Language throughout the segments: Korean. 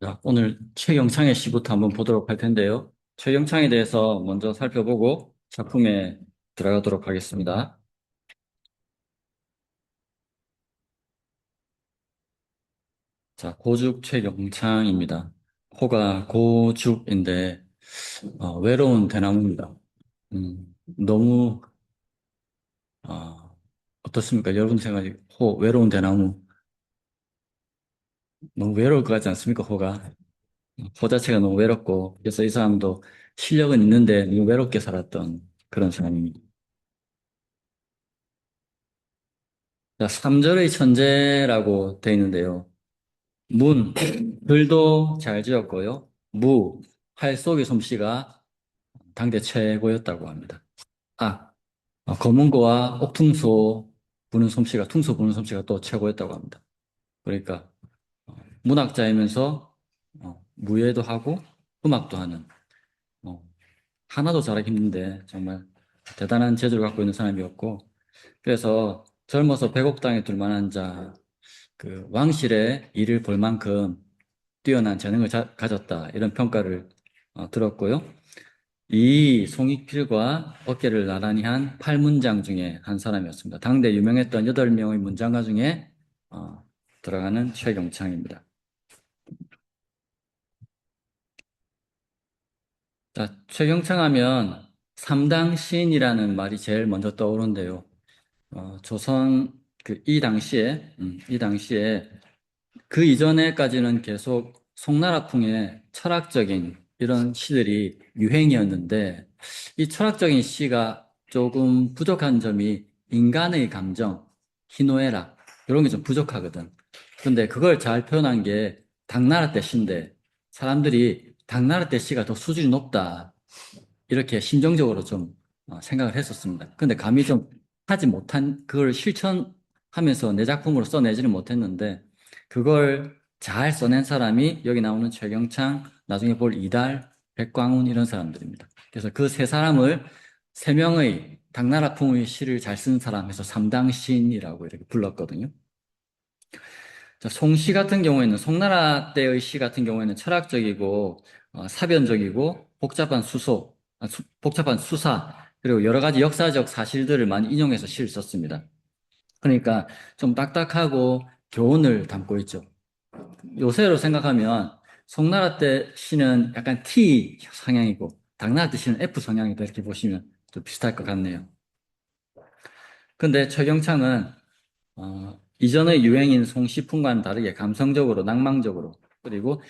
자, 오늘 최경창의 시부터 한번 보도록 할 텐데요. 최경창에 대해서 먼저 살펴보고 작품에 들어가도록 하겠습니다. 자, 고죽 최경창입니다. 호가 고죽인데 외로운 대나무입니다. 너무 어떻습니까? 여러분 생각에 외로운 대나무 너무 외로울 것 같지 않습니까? 호 자체가 너무 외롭고 그래서 이 사람도 실력은 있는데 너무 외롭게 살았던 그런 사람입니다. 자, 3절의 천재라고 되어 있는데요. 글도 잘 지었고요. 활 쏘기 솜씨가 당대 최고였다고 합니다. 아, 검은고와 옥퉁소 퉁소 부는 솜씨가 또 최고였다고 합니다. 그러니까 문학자이면서 무예도 하고 음악도 하는 어, 하나도 잘하기 힘든데 정말 대단한 재주를 갖고 있는 사람이었고 그래서 젊어서 백옥당에 둘만한 자 그 왕실의 일을 볼 만큼 뛰어난 재능을 가졌다 이런 평가를 들었고요. 이 송익필과 어깨를 나란히 한 팔문장 중에 한 사람이었습니다. 당대 유명했던 8명의 문장가 중에 어, 들어가는 최경창입니다. 자, 최경창 하면 삼당 시인이라는 말이 제일 먼저 떠오르는데요. 조선 이 당시에 그 이전에까지는 계속 송나라풍의 철학적인 이런 시들이 유행이었는데 이 철학적인 시가 조금 부족한 점이 인간의 감정, 희노애락 이런 게 좀 부족하거든. 근데 그걸 잘 표현한 게 당나라 때 시인데 사람들이 당나라 때 시가 더 수준이 높다 이렇게 심정적으로 좀 생각을 했었습니다. 근데 감히 좀 하지 못한 그걸 실천하면서 내 작품으로 써내지는 못했는데 그걸 잘 써낸 사람이 여기 나오는 최경창, 나중에 볼 이달, 백광운 이런 사람들입니다. 그래서 그 세 사람을 세 명의 당나라풍의 시를 잘 쓴 사람 해서 삼당시인이라고 이렇게 불렀거든요. 자, 송시 같은 경우에는 송나라 때의 시 같은 경우에는 철학적이고 사변적이고 복잡한 수사 그리고 여러 가지 역사적 사실들을 많이 인용해서 시를 썼습니다. 그러니까 좀 딱딱하고 교훈을 담고 있죠. 요새로 생각하면 송나라 때 시는 약간 T 성향이고 당나라 때 시는 F 성향이다 이렇게 보시면 좀 비슷할 것 같네요. 근데 최경창은 이전의 유행인 송시풍과는 다르게 감성적으로 낭만적으로 그리고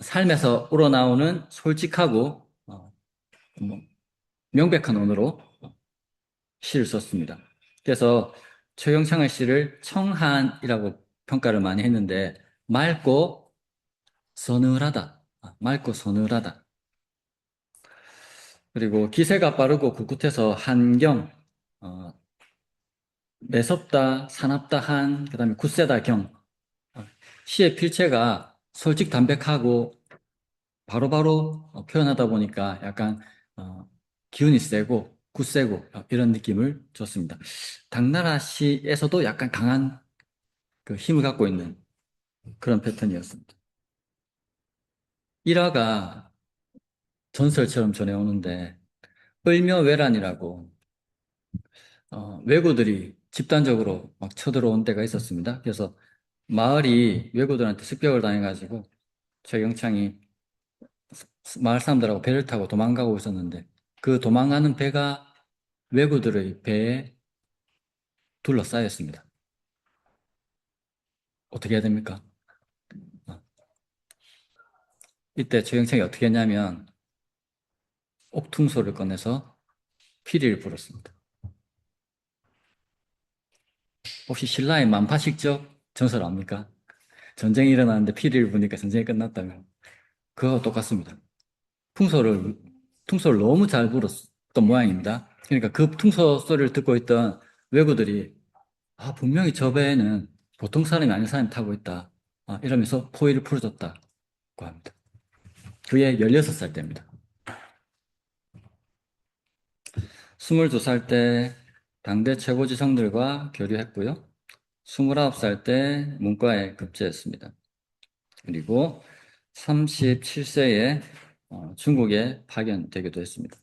삶에서 우러나오는 솔직하고 뭐 명백한 언어로 시를 썼습니다. 그래서 최경창의 시를 청한이라고 평가를 많이 했는데 맑고 서늘하다. 맑고 서늘하다. 그리고 기세가 빠르고 굳굳해서 한경, 어, 매섭다, 사납다 한, 그다음에 굳세다 경. 시의 필체가 솔직 담백하고 바로바로 표현하다 보니까 약간 어, 기운이 세고 굳세고 이런 느낌을 줬습니다. 당나라 시에서도 약간 강한 그 힘을 갖고 있는 그런 패턴이었습니다. 일화가 전설처럼 전해오는데 을묘외란이라고 왜구들이 집단적으로 막 쳐들어온 때가 있었습니다. 그래서 마을이 왜구들한테 습격을 당해가지고 최경창이 마을 사람들하고 배를 타고 도망가고 있었는데 그 도망가는 배가 왜구들의 배에 둘러싸였습니다. 어떻게 해야 됩니까? 어, 이때 최경창이 어떻게 했냐면 옥퉁소를 꺼내서 피리를 불었습니다. 혹시 신라의 만파식적 전설 압니까? 전쟁이 일어났는데 피리를 부니까 전쟁이 끝났다면 그거와 똑같습니다. 풍소를 퉁소를 너무 잘 불었던 모양입니다. 그러니까 그 퉁소 소리를 듣고 있던 외구들이 분명히 저 배에는 보통 사람이 아닌 사람이 타고 있다. 이러면서 포위를 풀어줬다고 합니다. 그게 16살 때입니다. 22살 때 당대 최고 지성들과 교류했고요. 29살 때 문과에 급제했습니다. 그리고 37세에 중국에 파견되기도 했습니다.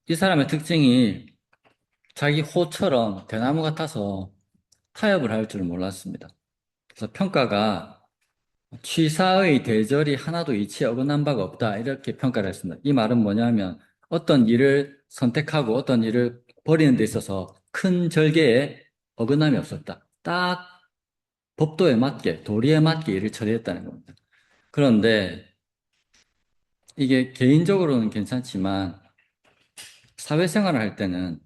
이 사람의 특징이 자기 호처럼 대나무 같아서 타협을 할 줄 몰랐습니다. 그래서 평가가 취사의 대절이 하나도 이치에 어긋난 바가 없다, 이렇게 평가를 했습니다. 이 말은 뭐냐면 어떤 일을 선택하고 어떤 일을 버리는 데 있어서 큰 절개에 어긋남이 없었다. 딱 법도에 맞게, 도리에 맞게 일을 처리했다는 겁니다. 그런데 이게 개인적으로는 괜찮지만 사회생활을 할 때는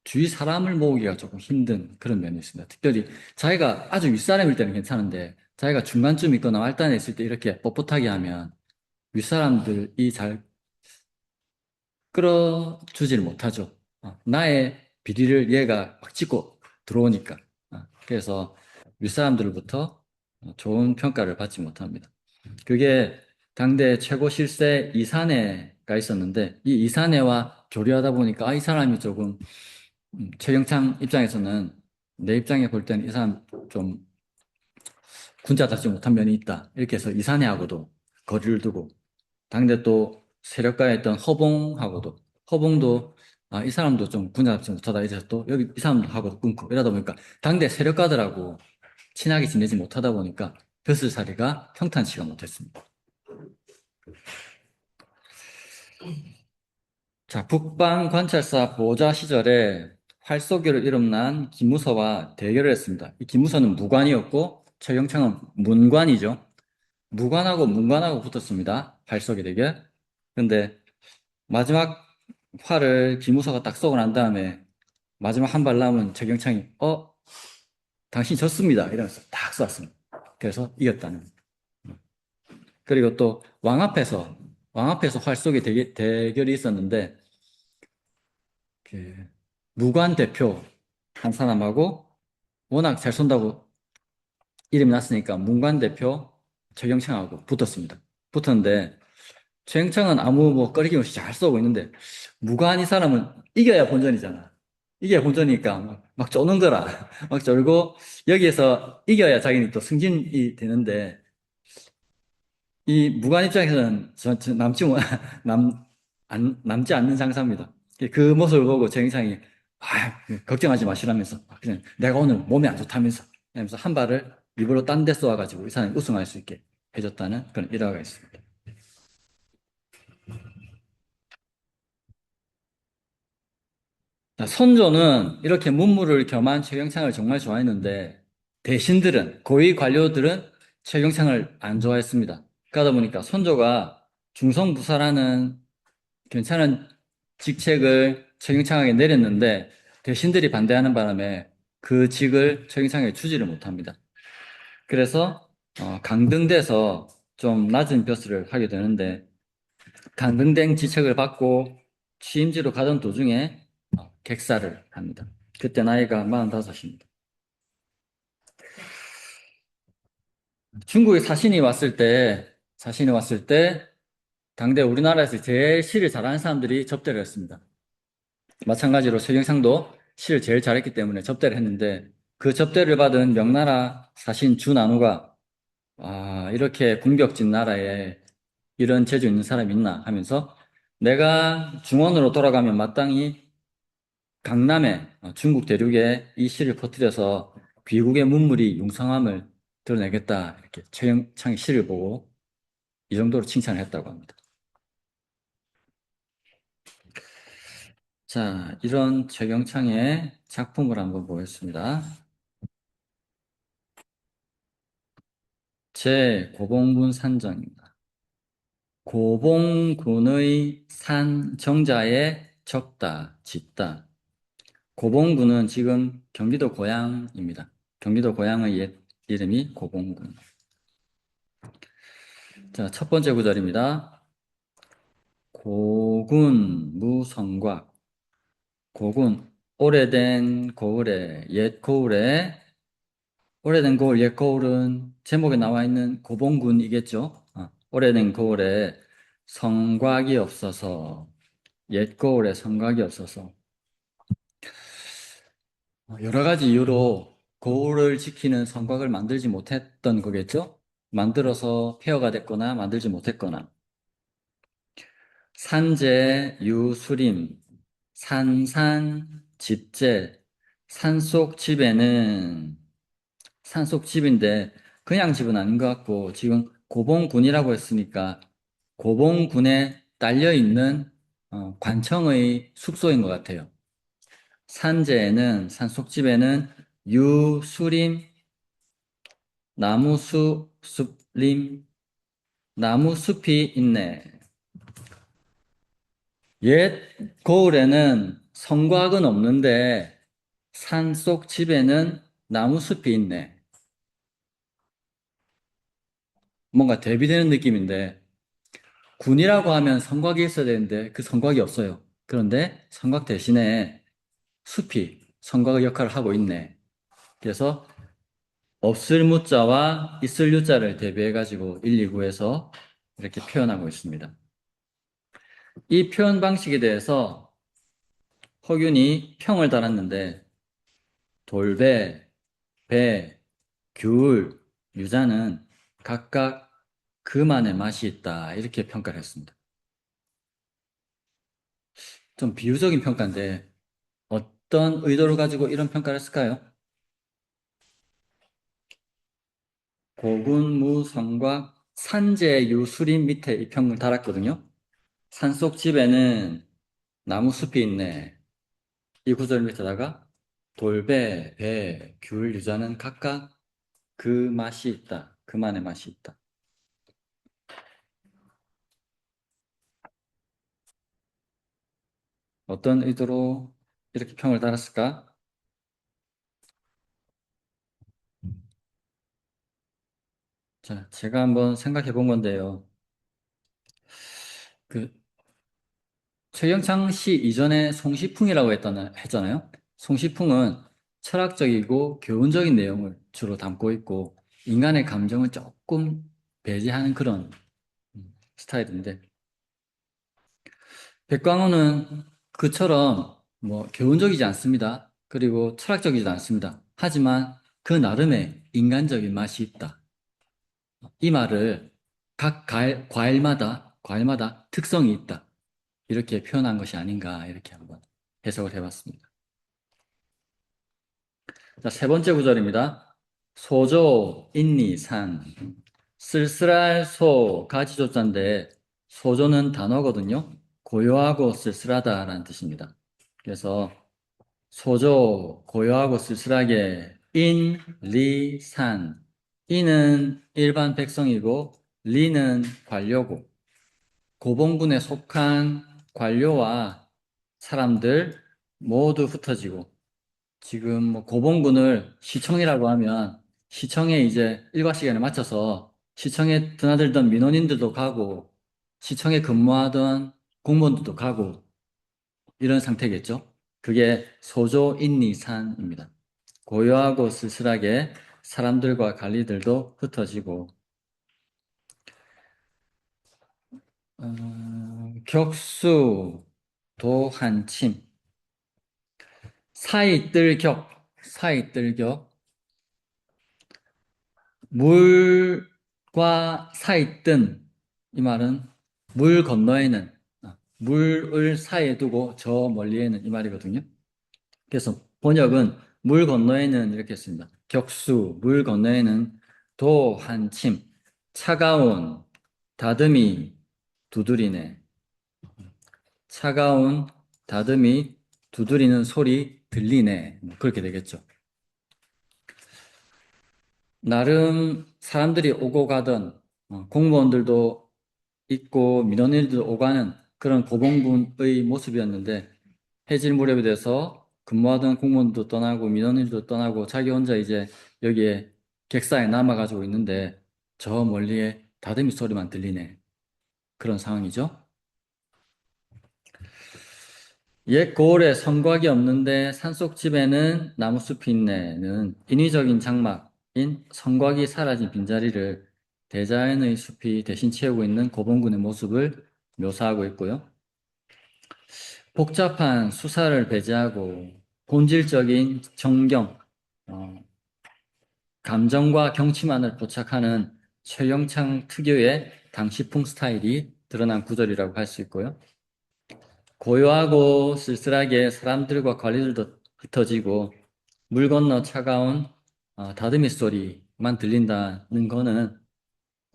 주위 사람을 모으기가 조금 힘든 그런 면이 있습니다. 특별히 자기가 아주 윗사람일 때는 괜찮은데 자기가 중간쯤 있거나 말단에 있을 때 이렇게 뻣뻣하게 하면 윗사람들이 잘 끌어주질 못하죠. 나의 비리를 얘가 막 짚고 들어오니까. 그래서 윗사람들로부터 좋은 평가를 받지 못합니다. 그게 당대 최고 실세 이사내가 있었는데 이 이사내와 교류하다 보니까 이 사람이 조금 최경창 입장에서는 내 입장에 볼 때는 이 사람 좀 군자답지 못한 면이 있다. 이렇게 해서 이사내하고도 거리를 두고 당대 또 세력가에 있던 허봉도 이 사람도 좀 군자답지 못하다. 이래서 또 여기 이 사람도 하고 끊고 이러다 보니까 당대 세력가들하고 친하게 지내지 못하다 보니까 벼슬살이가 평탄치가 못했습니다. 자, 북방 관찰사 보좌 시절에 활쏘기로 이름난 김무서와 대결을 했습니다. 이 김무서는 무관이었고 최경창은 문관이죠. 무관하고 붙었습니다. 활쏘기 대결. 근데 마지막 활을 김무서가 딱 쏘고 난 다음에 마지막 한 발 남은 최경창이 당신이 졌습니다. 이러면서 딱 쐈습니다. 그래서 이겼다는. 그리고 또 왕 앞에서 활쏘기 대결이 있었는데 그 무관 대표 한 사람하고 워낙 잘 쏜다고 이름이 났으니까 문관 대표 최경창하고 붙었습니다. 붙었는데 최경창은 아무 뭐 꺼리낌 없이 잘 쏘고 있는데 무관 이 사람은 이겨야 본전이잖아. 이겨야 본전이니까 막 쪼는더라. 막 쫄고 여기에서 이겨야 자기는 또 승진이 되는데 이 무관 입장에서는 남지 않는 장사입니다. 그 모습을 보고 정상이 걱정하지 마시라면서 그냥 내가 오늘 몸이 안 좋다면서 하면서 한 발을 일부러 딴 데 쏘아가지고 이 사람이 우승할 수 있게 해줬다는 그런 일화가 있습니다. 자, 선조는 이렇게 문무를 겸한 최경창을 정말 좋아했는데 대신들은 고위 관료들은 최경창을 안 좋아했습니다. 그러다 보니까 선조가 중성부사라는 괜찮은 직책을 최경창에게 내렸는데 대신들이 반대하는 바람에 그 직을 최경창에게 주지를 못합니다. 그래서 강등돼서 좀 낮은 벼슬을 하게 되는데 강등된 지책을 받고 취임지로 가던 도중에 객사를 합니다. 그때 나이가 45입니다. 중국에 사신이 왔을 때 당대 우리나라에서 제일 시를 잘하는 사람들이 접대를 했습니다. 마찬가지로 최경상도 시를 제일 잘했기 때문에 접대를 했는데 그 접대를 받은 명나라 사신 주나누가 이렇게 궁벽진 나라에 이런 재주 있는 사람이 있나 하면서 내가 중원으로 돌아가면 마땅히 강남에 중국 대륙에 이 시를 퍼뜨려서 귀국의 문물이 융성함을 드러내겠다 이렇게 최경창의 시를 보고 이 정도로 칭찬을 했다고 합니다. 자, 이런 최경창의 작품을 한번 보겠습니다. 제 고봉군 산정입니다. 고봉군의 산 정자에 적다, 짓다. 고봉군은 지금 경기도 고양입니다. 경기도 고양의 옛 이름이 고봉군. 자, 첫 번째 구절입니다. 고군 무성곽. 고군, 오래된 거울에, 옛 거울에, 오래된 거울, 옛 거울은 제목에 나와 있는 고봉군이겠죠? 오래된 거울에 성곽이 없어서, 옛 거울에 성곽이 없어서, 여러 가지 이유로 거울을 지키는 성곽을 만들지 못했던 거겠죠? 만들어서 폐허가 됐거나 만들지 못했거나. 산재, 유수림, 산산, 집재, 산속집에는 산속집인데 그냥 집은 아닌 것 같고 지금 고봉군이라고 했으니까 고봉군에 딸려있는 관청의 숙소인 것 같아요. 산재에는 산속집에는 유수림, 나무수, 숲림, 나무숲이 있네. 옛 고을에는 성곽은 없는데 산속 집에는 나무숲이 있네. 뭔가 대비되는 느낌인데 군이라고 하면 성곽이 있어야 되는데 그 성곽이 없어요. 그런데 성곽 대신에 숲이 성곽의 역할을 하고 있네. 그래서 없을 무자와 있을 유자를 대비해가지고 1, 2구에서 이렇게 표현하고 있습니다. 이 표현 방식에 대해서 허균이 평을 달았는데 돌배, 배, 귤, 유자는 각각 그만의 맛이 있다 이렇게 평가를 했습니다. 좀 비유적인 평가인데 어떤 의도를 가지고 이런 평가를 했을까요? 고군무성과 산재유수림 밑에 이 평을 달았거든요. 산속집에는 나무숲이 있네. 이 구절 밑에다가 돌배, 배, 귤, 유자는 각각 그 맛이 있다. 그만의 맛이 있다. 어떤 의도로 이렇게 평을 달았을까? 자, 제가 한번 생각해 본 건데요. 그 최경창 씨 이전에 송시풍이라고 했잖아요. 송시풍은 철학적이고 교훈적인 내용을 주로 담고 있고 인간의 감정을 조금 배제하는 그런 스타일인데 백광호는 그처럼 뭐 교훈적이지 않습니다. 그리고 철학적이지 않습니다. 하지만 그 나름의 인간적인 맛이 있다. 이 말을 각 과일마다 특성이 있다. 이렇게 표현한 것이 아닌가 이렇게 한번 해석을 해봤습니다. 자, 세 번째 구절입니다. 소조, 인리, 산. 쓸쓸할 소, 가지조자인데 소조는 단어거든요. 고요하고 쓸쓸하다라는 뜻입니다. 그래서 소조, 고요하고 쓸쓸하게 인, 리, 산. 인은 일반 백성이고 리는 관료고 고봉군에 속한 관료와 사람들 모두 흩어지고 지금 뭐 고봉군을 시청이라고 하면 시청에 이제 일과 시간에 맞춰서 시청에 드나들던 민원인들도 가고 시청에 근무하던 공무원들도 가고 이런 상태겠죠. 그게 소조인리산입니다. 고요하고 쓸쓸하게 사람들과 관리들도 흩어지고 격수 도한침 사이뜰격 물과 사이뜬 이 말은 물 건너에는 물을 사이에 두고 저 멀리에는 이 말이거든요. 그래서 번역은 물 건너에는 이렇게 했습니다. 격수 물 건너에는 도 한침 차가운 다듬이 두드리네. 차가운 다듬이 두드리는 소리 들리네. 뭐 그렇게 되겠죠. 나름 사람들이 오고 가던 공무원들도 있고 민원인들도 오가는 그런 고봉군의 모습이었는데 해질 무렵이 돼서 근무하던 공무원도 떠나고 민원인도 떠나고 자기 혼자 이제 여기에 객사에 남아가지고 있는데 저 멀리에 다듬이 소리만 들리네. 그런 상황이죠. 옛 고을에 성곽이 없는데 산속집에는 나무숲이 있네는 인위적인 장막인 성곽이 사라진 빈자리를 대자연의 숲이 대신 채우고 있는 고봉군의 모습을 묘사하고 있고요. 복잡한 수사를 배제하고 본질적인 정경, 감정과 경치만을 포착하는 최영창 특유의 당시풍 스타일이 드러난 구절이라고 할 수 있고요. 고요하고 쓸쓸하게 사람들과 관리들도 흩어지고 물 건너 차가운 다듬이 소리만 들린다는 거는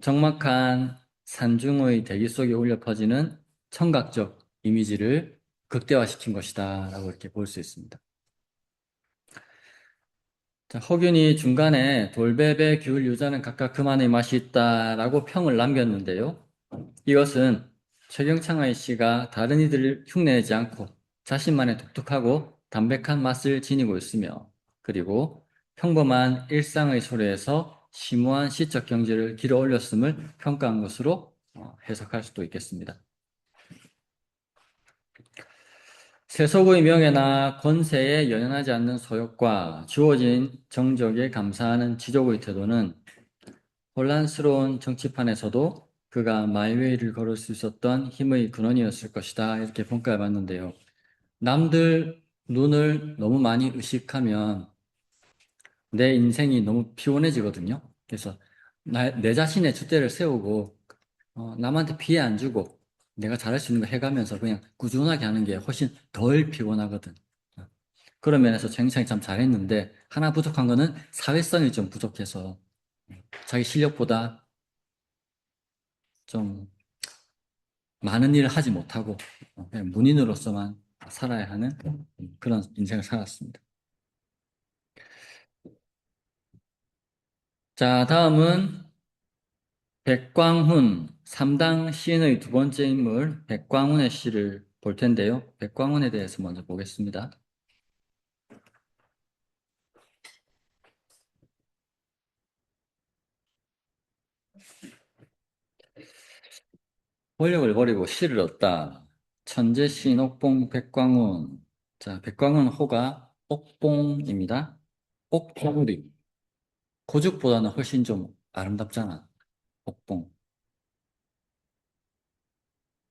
적막한 산중의 대기 속에 울려 퍼지는 청각적 이미지를 극대화시킨 것이다 라고 이렇게 볼 수 있습니다. 자, 허균이 중간에 돌베베 귤 유자는 각각 그만의 맛이 있다라고 평을 남겼는데요. 이것은 최경창의 시가 다른 이들을 흉내내지 않고 자신만의 독특하고 담백한 맛을 지니고 있으며 그리고 평범한 일상의 소리에서 심오한 시적 경지를 길어 올렸음을 평가한 것으로 해석할 수도 있겠습니다. 세속의 명예나 권세에 연연하지 않는 소욕과 주어진 정적에 감사하는 지족의 태도는 혼란스러운 정치판에서도 그가 마이웨이를 걸을 수 있었던 힘의 근원이었을 것이다. 이렇게 평가해 봤는데요. 남들 눈을 너무 많이 의식하면 내 인생이 너무 피곤해지거든요. 그래서 내 자신의 줏대를 세우고 남한테 피해 안 주고 내가 잘할 수 있는 거 해가면서 그냥 꾸준하게 하는 게 훨씬 덜 피곤하거든. 그런 면에서 굉장히 참 잘했는데 하나 부족한 거는 사회성이 좀 부족해서 자기 실력보다 좀 많은 일을 하지 못하고 그냥 문인으로서만 살아야 하는 그런 인생을 살았습니다. 자, 다음은 백광훈, 3당 시인의 두 번째 인물 백광훈의 시를 볼 텐데요. 백광훈에 대해서 먼저 보겠습니다. 권력을 버리고 시를 얻다. 천재 시인 옥봉 백광훈. 자, 백광훈 호가 옥봉입니다. 옥봉우리. 고죽보다는 훨씬 좀 아름답잖아. 옥봉.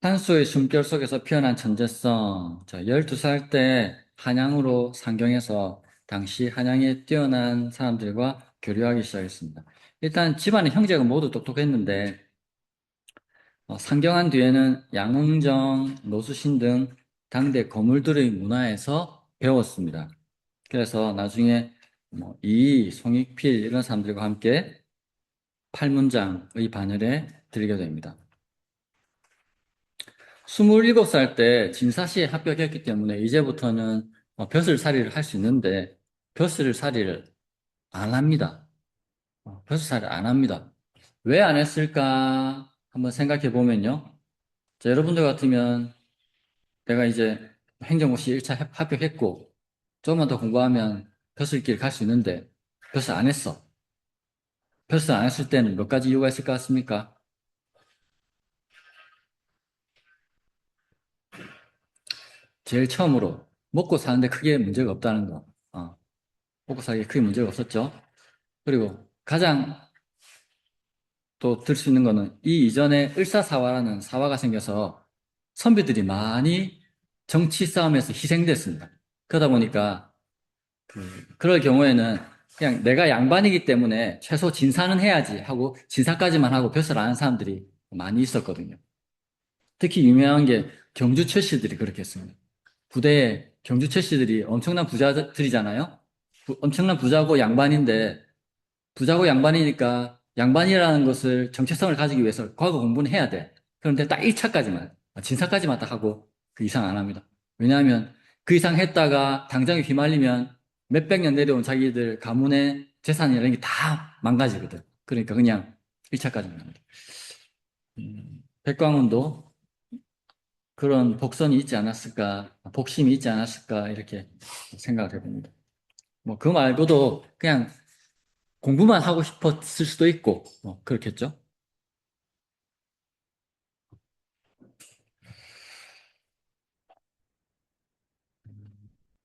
한수의 숨결 속에서 피어난 천재성. 자, 12살 때 한양으로 상경해서 당시 한양에 뛰어난 사람들과 교류하기 시작했습니다. 일단 집안의 형제가 모두 똑똑했는데 상경한 뒤에는 양흥정, 노수신 등 당대 거물들의 문화에서 배웠습니다. 그래서 나중에 뭐 이이, 송익필 이런 사람들과 함께 팔문장의 반열에 들게 됩니다. 27살 때 진사시에 합격했기 때문에 이제부터는 벼슬살이를 할 수 있는데 벼슬살이를 안 합니다. 벼슬살이를 안 합니다. 왜 안 했을까 한번 생각해 보면요. 자, 여러분들 같으면 내가 이제 행정고시 1차 합격했고 조금만 더 공부하면 벼슬길 갈 수 있는데 벼슬 안 했어. 벼슬 안 했을 때는 몇 가지 이유가 있을 것 같습니까? 제일 처음으로 먹고 사는데 크게 문제가 없다는 거. 먹고 살기에 크게 문제가 없었죠. 그리고 가장 또 들 수 있는 거는 이 이전에 을사사화라는 사화가 생겨서 선비들이 많이 정치 싸움에서 희생됐습니다. 그러다 보니까 그럴 경우에는 그냥 내가 양반이기 때문에 최소 진사는 해야지 하고 진사까지만 하고 벼슬 안 하는 사람들이 많이 있었거든요. 특히 유명한 게 경주 최씨들이 그렇게 했습니다. 부대에 경주 최씨들이 엄청난 부자들이잖아요. 엄청난 부자고 양반인데 부자고 양반이니까 양반이라는 것을 정체성을 가지기 위해서 과거 공부는 해야 돼. 그런데 딱 1차까지만, 진사까지만 딱 하고 그 이상 안 합니다. 왜냐하면 그 이상 했다가 당장에 휘말리면 몇백 년 내려온 자기들 가문의 재산이라는 게 다 망가지거든. 그러니까 그냥 1차까지만 합니다. 백광훈도 그런 복선이 있지 않았을까, 복심이 있지 않았을까, 이렇게 생각을 해봅니다. 뭐, 그 말고도 그냥 공부만 하고 싶었을 수도 있고, 뭐, 그렇겠죠?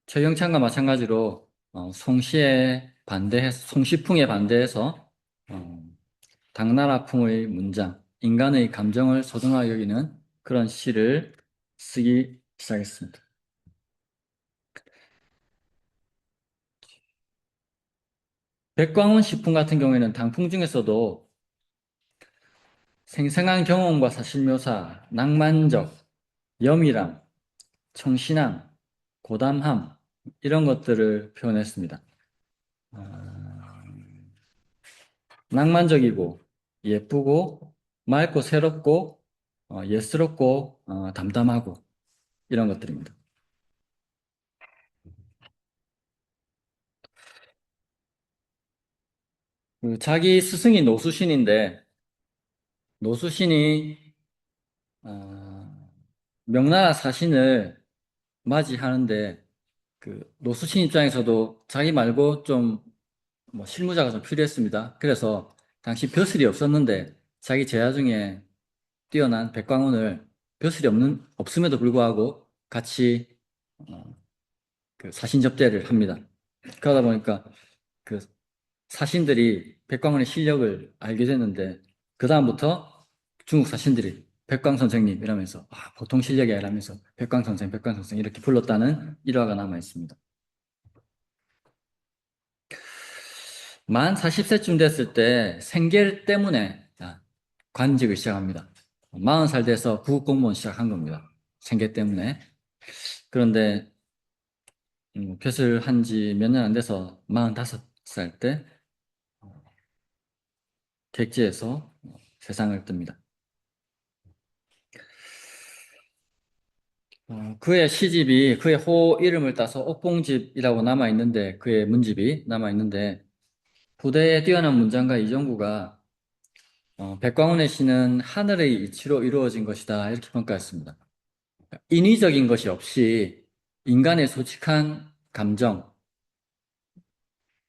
최경찬과 마찬가지로 송시풍에 반대해서 어, 당나라풍의 문장, 인간의 감정을 소중하게 여기는 그런 시를 쓰기 시작했습니다. 백광훈 시풍 같은 경우에는 당풍 중에서도 생생한 경험과 사실묘사, 낭만적, 염이람, 청신함, 고담함 이런 것들을 표현했습니다. 아, 낭만적이고 예쁘고 맑고 새롭고 예스럽고 담담하고 이런 것들입니다. 그 자기 스승이 노수신인데 노수신이 명나라 사신을 맞이하는데 그 노수신 입장에서도 자기 말고 좀 뭐 실무자가 좀 필요했습니다. 그래서 당시 벼슬이 없었는데 자기 제자 중에 뛰어난 백광원을 벼슬이 없음에도 불구하고 같이 어, 그 사신 접대를 합니다. 그러다 보니까 그 사신들이 백광원의 실력을 알게 됐는데 그다음부터 중국 사신들이 백광 선생님 이러면서 보통 실력이 아니라면서 백광 선생, 백광 선생 이렇게 불렀다는 일화가 남아 있습니다. 만 40세쯤 됐을 때 생계 때문에 관직을 시작합니다. 40살 돼서 구급공무원 시작한 겁니다. 생계 때문에. 그런데 벼슬 한 지 몇 년 안 돼서 45살 때 객지에서 세상을 뜹니다. 그의 시집이 그의 호 이름을 따서 옥봉집이라고 남아있는데 그의 문집이 남아있는데 부대에 뛰어난 문장가 이정구가 백광원의 시는 하늘의 이치로 이루어진 것이다 이렇게 평가했습니다. 인위적인 것이 없이 인간의 솔직한 감정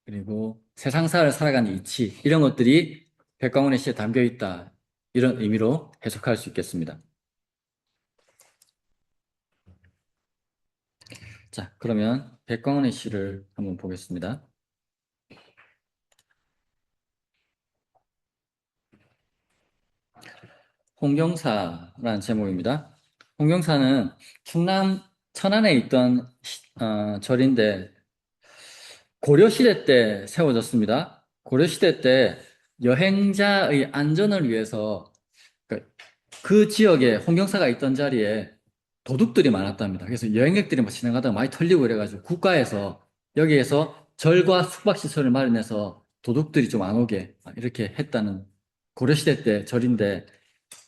그리고 세상사를 살아가는 이치 이런 것들이 백광원의 시에 담겨 있다 이런 의미로 해석할 수 있겠습니다. 자, 그러면 백광원의 시를 한번 보겠습니다. 홍경사라는 제목입니다. 홍경사는 충남 천안에 있던 절인데 고려시대 때 세워졌습니다. 고려시대 때 여행자의 안전을 위해서 그 지역에 홍경사가 있던 자리에 도둑들이 많았답니다. 그래서 여행객들이 막 지나가다가 많이 털리고 그래가지고 국가에서 여기에서 절과 숙박시설을 마련해서 도둑들이 좀 안 오게 이렇게 했다는 고려시대 때 절인데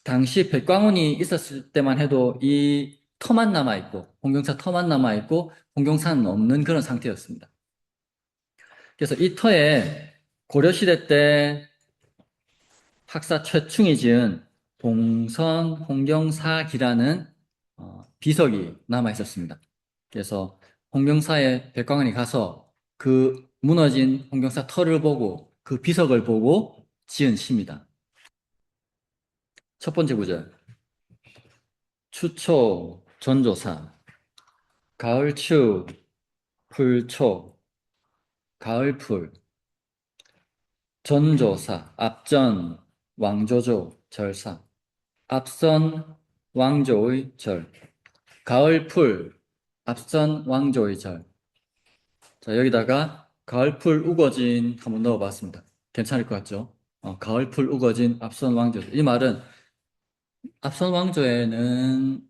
당시 백광원이 있었을 때만 해도 이 터만 남아있고 홍경사 터만 남아있고 홍경사는 없는 그런 상태였습니다. 그래서 이 터에 고려시대 때 학사 최충이 지은 동선 홍경사기라는 비석이 남아 있었습니다. 그래서 홍경사에 백광원이 가서 그 무너진 홍경사 터를 보고 그 비석을 보고 지은 시입니다. 첫 번째 구절. 추초 전조사 가을추 풀초 가을풀 전조사 앞전 왕조조 절사 앞선 왕조의 절 가을풀 앞선 왕조의 절. 자, 여기다가 가을풀 우거진 한번 넣어봤습니다. 괜찮을 것 같죠? 가을풀 우거진 앞선 왕조. 이 말은 앞선 왕조에는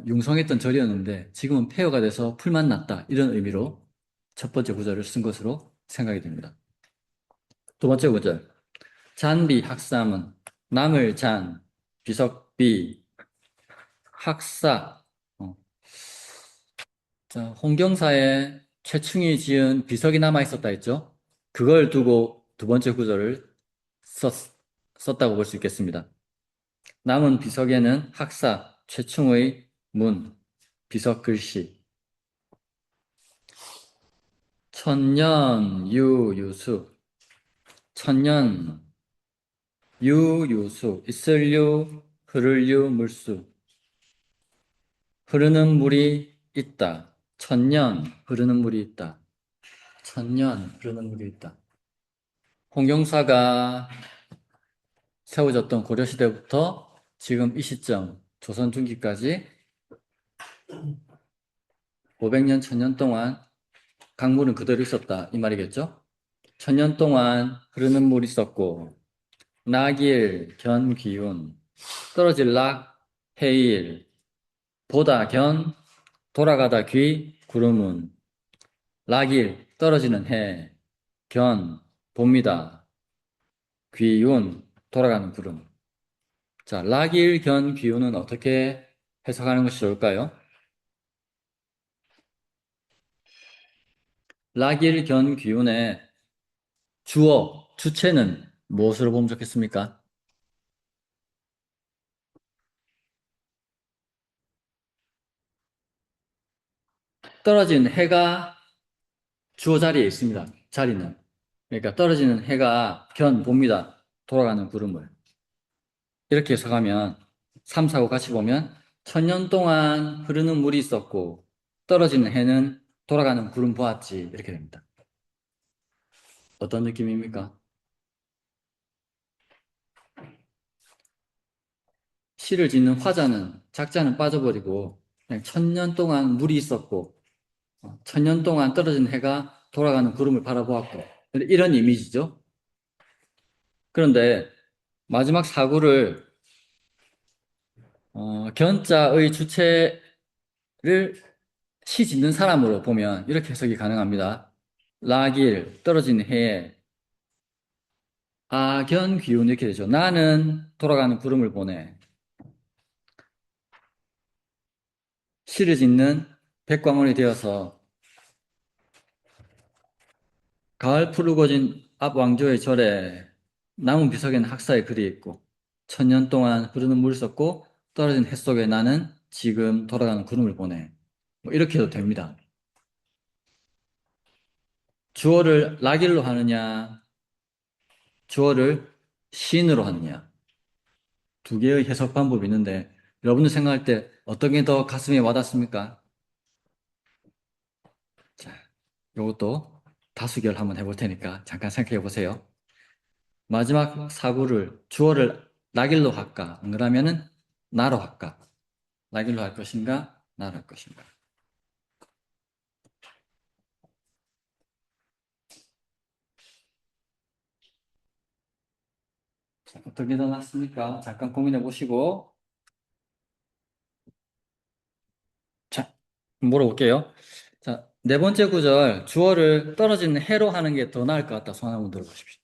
융성했던 절이었는데 지금은 폐허가 돼서 풀만 났다. 이런 의미로 첫 번째 구절을 쓴 것으로 생각이 됩니다. 두 번째 구절. 잔비 학사문 남을 잔 비석비 학사 자, 홍경사에 최충이 지은 비석이 남아 있었다 했죠? 그걸 두고 두 번째 구절을 썼다고 볼 수 있겠습니다. 남은 비석에는 학사 최충의 문, 비석 글씨, 천년 유유수, 천년 유유수, 있을 유, 흐를 유, 물수, 흐르는 물이 있다. 천년 흐르는 물이 있다. 천년 흐르는 물이 있다. 홍경사가 세워졌던 고려시대부터 지금 이 시점 조선 중기까지 500년, 1000년 동안 강물은 그대로 있었다 이 말이겠죠? 1000년 동안 흐르는 물이 있었고 낙일, 견, 기운. 떨어질 락, 해일. 보다, 견. 돌아가다, 귀, 구름운. 락일, 떨어지는 해. 견, 봅니다. 귀운, 돌아가는 구름. 자, 락일, 견, 귀운은 어떻게 해석하는 것이 좋을까요? 락일, 견, 귀운의 주어, 주체는 무엇으로 보면 좋겠습니까? 떨어진 해가 주어 자리에 있습니다. 자리는. 그러니까 떨어지는 해가 견 봅니다. 돌아가는 구름을. 이렇게 해석하면 3, 4고 같이 보면 천년 동안 흐르는 물이 있었고 떨어지는 해는 돌아가는 구름 보았지. 이렇게 됩니다. 어떤 느낌입니까? 시를 짓는 화자는 작자는 빠져버리고 그냥 천년 동안 물이 있었고 천년 동안 떨어진 해가 돌아가는 구름을 바라보았고 이런 이미지죠. 그런데 마지막 사구를 견자의 주체를 시 짓는 사람으로 보면 이렇게 해석이 가능합니다. 라길 떨어진 해에 악견귀운 이렇게 되죠. 나는 돌아가는 구름을 보내. 시를 짓는 백광원이 되어서 가을 푸르거진 앞 왕조의 절에 나무 비석에는 학사의 글이 있고 천년 동안 흐르는 물이 었고 떨어진 해 속에 나는 지금 돌아가는 구름을 보내. 뭐 이렇게 해도 됩니다. 주어를 라길로 하느냐, 주어를 시인으로 하느냐. 두 개의 해석 방법이 있는데 여러분들 생각할 때 어떤 게 더 가슴에 와닿습니까? 자, 이것도 다수결 한번 해볼 테니까 잠깐 생각해 보세요. 마지막 사구를 주어를 낙일로 할까? 안 그러면은 나로 할까? 낙일로 할 것인가? 나로 할 것인가? 자, 어떻게 더 낫습니까? 잠깐 고민해 보시고 자, 물어볼게요. 자, 네 번째 구절 주어를 떨어지는 해로 하는 게 더 나을 것 같다. 손 한번 들어보십시오.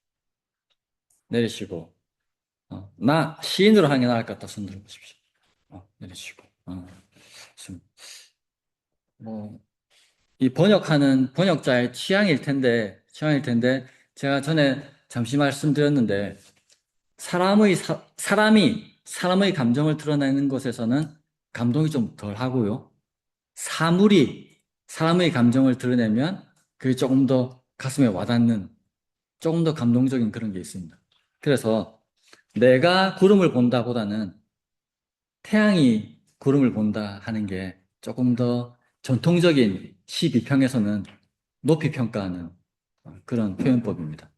내리시고 나 시인으로 하는 게 나을 것 같다. 손 들어보십시오. 내리시고 지금 뭐 이 번역하는 번역자의 취향일 텐데 제가 전에 잠시 말씀드렸는데 사람의 감정을 드러내는 것에서는 감동이 좀 덜 하고요. 사물이 사람의 감정을 드러내면 그게 조금 더 가슴에 와닿는 조금 더 감동적인 그런 게 있습니다. 그래서 내가 구름을 본다보다는 태양이 구름을 본다 하는 게 조금 더 전통적인 시 비평에서는 높이 평가하는 그런 표현법입니다.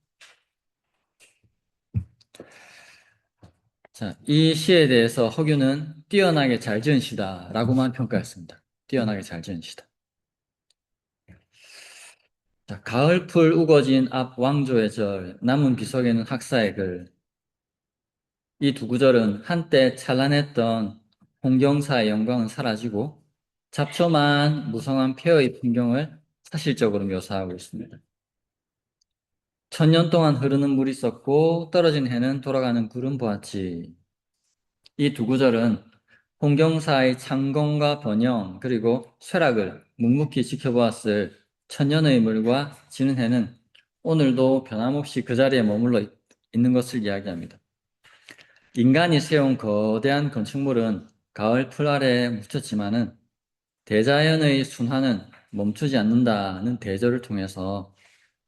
자, 이 시에 대해서 허균은 뛰어나게 잘 지은 시다라고만 평가했습니다. 뛰어나게 잘 지은 시다. 자, 가을풀 우거진 앞 왕조의 절, 남은 비석에는 학사의 글. 이 두 구절은 한때 찬란했던 홍경사의 영광은 사라지고 잡초만 무성한 폐허의 풍경을 사실적으로 묘사하고 있습니다. 천년 동안 흐르는 물이 있었고 떨어진 해는 돌아가는 구름 보았지. 이 두 구절은 홍경사의 창건과 번영 그리고 쇠락을 묵묵히 지켜보았을 천년의 물과 지는 해는 오늘도 변함없이 그 자리에 머물러 있는 것을 이야기합니다. 인간이 세운 거대한 건축물은 가을 풀 아래에 묻혔지만은 대자연의 순환은 멈추지 않는다는 대조를 통해서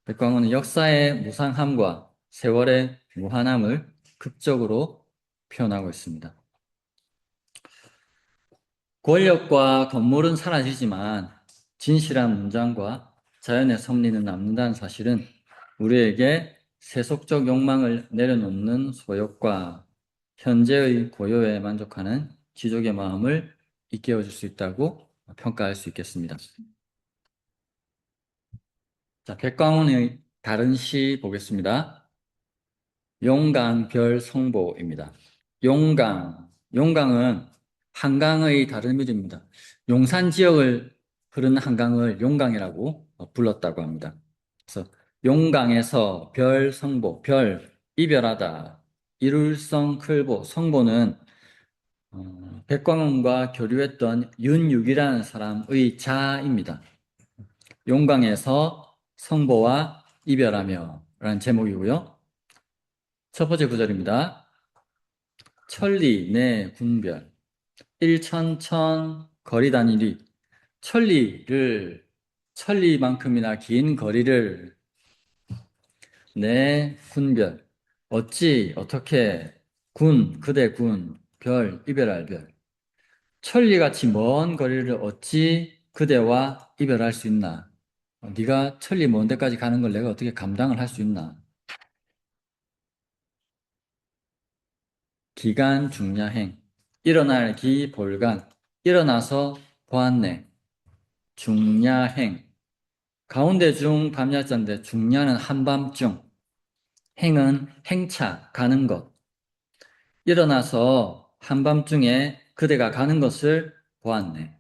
백광호는 역사의 무상함과 세월의 무한함을 극적으로 표현하고 있습니다. 권력과 건물은 사라지지만 진실한 문장과 자연의 섭리는 남는다는 사실은 우리에게 세속적 욕망을 내려놓는 소욕과 현재의 고요에 만족하는 지족의 마음을 일깨워줄 수 있다고 평가할 수 있겠습니다. 자, 백광훈의 다른 시 보겠습니다. 용강 별 성보입니다. 용강은 한강의 다른 이름입니다. 용산 지역을 흐르는 한강을 용강이라고 불렀다고 합니다. 그래서 용강에서 별 성보, 별, 이별하다, 이룰성 클보, 성보는 백광원과 교류했던 윤육이라는 사람의 자입니다. 용강에서 성보와 이별하며 라는 제목이고요. 첫 번째 구절입니다. 천리 내 군별 일천천 거리 다니리 천리만큼이나 긴 거리를 내 군별 어찌 어떻게 그대 별 이별할 별 천리같이 먼 거리를 어찌 그대와 이별할 수 있나? 네가 천리 먼 데까지 가는 걸 내가 어떻게 감당을 할 수 있나? 기간 중야행 일어날 기 볼간 일어나서 보았네 중야행 가운데 중 밤야자인데 중야는 한밤중 행은 행차 가는 것 일어나서 한밤중에 그대가 가는 것을 보았네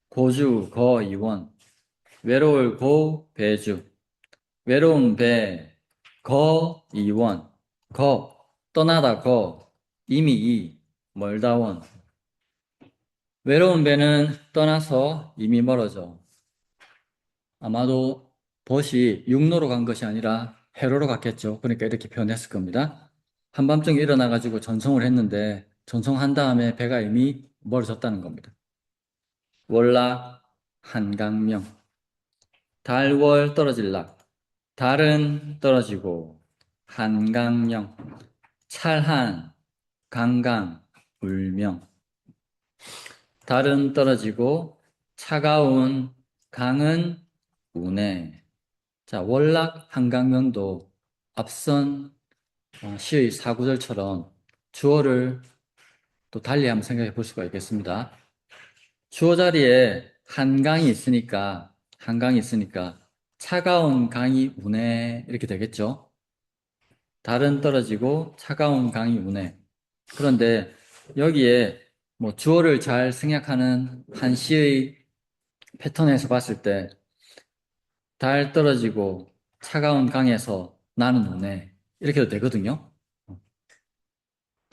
고주 거이원 외로울 고 배주 외로운 배 거이원 떠나다 이미 멀다 원 외로운 배는 떠나서 이미 멀어져 아마도 벗이 육로로 간 것이 아니라 해로로 갔겠죠. 그러니까 이렇게 표현했을 겁니다. 한밤중에 일어나가지고 전송을 했는데 전송한 다음에 배가 이미 멀어졌다는 겁니다. 월락 한강명 달월 떨어질락 달은 떨어지고 한강령 찰한 강강 울명 달은 떨어지고 차가운 강은 우네 자, 월락 한강명도 앞선 시의 사구절처럼 주어를 또 달리 한번 생각해 볼 수가 있겠습니다. 주어 자리에 한강이 있으니까 차가운 강이 우네 이렇게 되겠죠. 달은 떨어지고 차가운 강이 우네. 그런데 여기에 뭐 주어를 잘 생략하는 한 시의 패턴에서 봤을 때 달 떨어지고 차가운 강에서 나는 오네. 이렇게 해도 되거든요.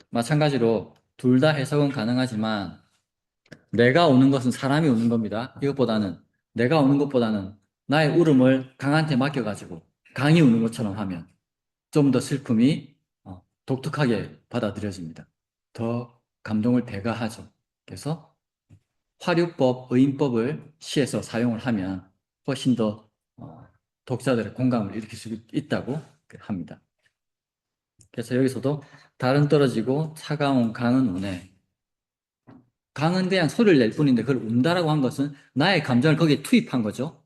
마찬가지로 둘 다 해석은 가능하지만 내가 우는 것은 사람이 우는 겁니다. 내가 우는 것보다는 나의 울음을 강한테 맡겨가지고 강이 우는 것처럼 하면 좀 더 슬픔이 독특하게 받아들여집니다. 더 감동을 배가하죠. 그래서 화류법, 의인법을 시에서 사용을 하면 훨씬 더 독자들의 공감을 일으킬 수 있다고 합니다. 그래서 여기서도 달은 떨어지고 차가운 강은 우네. 강은 그냥 소리를 낼 뿐인데 그걸 운다라고 한 것은 나의 감정을 거기에 투입한 거죠.